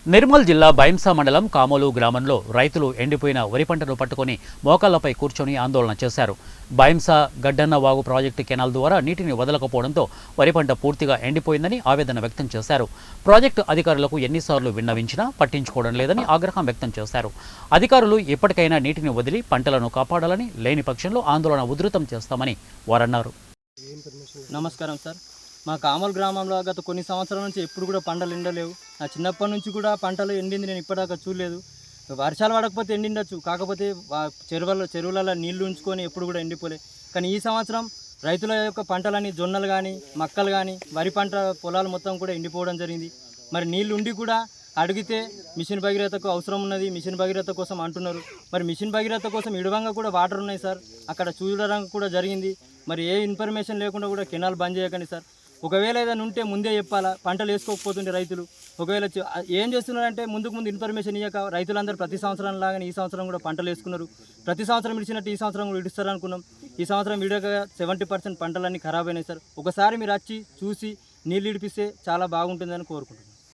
నిర్మల్ జిల్లా బైంసా మండలం కామోలు గ్రామంలో రైతులు ఎండిపోయిన వరి పంటను పట్టుకొని మోకాళ్లపై కూర్చొని ఆందోళన చేశారు. బైంసా గడ్డన్న వాగు ప్రాజెక్టు కెనాల్ ద్వారా నీటిని వదలకపోవడంతో వరి పంట పూర్తిగా ఎండిపోయిందని ఆవేదన వ్యక్తం చేశారు. ప్రాజెక్టు అధికారులకు ఎన్నిసార్లు విన్నవించినా పట్టించుకోవడం లేదని ఆగ్రహం వ్యక్తం చేశారు. అధికారులు ఇప్పటికైనా నీటిని వదిలి పంటలను కాపాడాలని, లేని పక్షంలో ఆందోళన ఉధృతం చేస్తామని వారన్నారు. నమస్కారం సార్. మా కామల్ గ్రామంలో గత కొన్ని సంవత్సరాల నుంచి ఎప్పుడు కూడా పంటలు ఎండలేవు. నా చిన్నప్పటి నుంచి కూడా పంటలు ఎండింది నేను ఇప్పటిదాకా చూడలేదు. వర్షాలు పడకపోతే ఎండిండొచ్చు, కాకపోతే చెరువులలో నీళ్లు ఉంచుకొని ఎప్పుడు కూడా ఎండిపోలే. కానీ ఈ సంవత్సరం రైతుల యొక్క పంటలని జొన్నలు కానీ, మక్కలు కానీ, వరి పంట పొలాలు మొత్తం కూడా ఎండిపోవడం జరిగింది. మరి నీళ్లు ఉండి కూడా అడిగితే మిషన్ భగీరథకు అవసరం ఉన్నది, మిషన్ భగీరథ కోసం అంటున్నారు. మరి మిషన్ భగీరథ కోసం ఇడవంగా కూడా వాటర్ ఉన్నాయి సార్, అక్కడ చూడడం కూడా జరిగింది. మరి ఏ ఇన్ఫర్మేషన్ లేకుండా కూడా కెనాల్ బంద్ చేయకండి సార్. ఒకవేళ ఏదైనా ఉంటే ముందే చెప్పాలా, పంటలు వేసుకోకపోతుండే రైతులు. ఒకవేళ ఏం చేస్తున్నారంటే ముందు ఇన్ఫర్మేషన్ ఇవ్వక రైతులందరూ ప్రతి సంవత్సరం లాగానే ఈ సంవత్సరం కూడా పంటలు వేసుకున్నారు. ప్రతి సంవత్సరం ఇడిచినట్టు ఈ సంవత్సరం కూడా ఇడుస్తారు అనుకున్నాం. ఈ సంవత్సరం ఇడక 70% పంటలన్నీ ఖరాబ్ అయినాయి సార్. ఒకసారి మీరు వచ్చి చూసి నీళ్ళు ఇడిపిస్తే చాలా బాగుంటుందని కోరుకుంటున్నాం.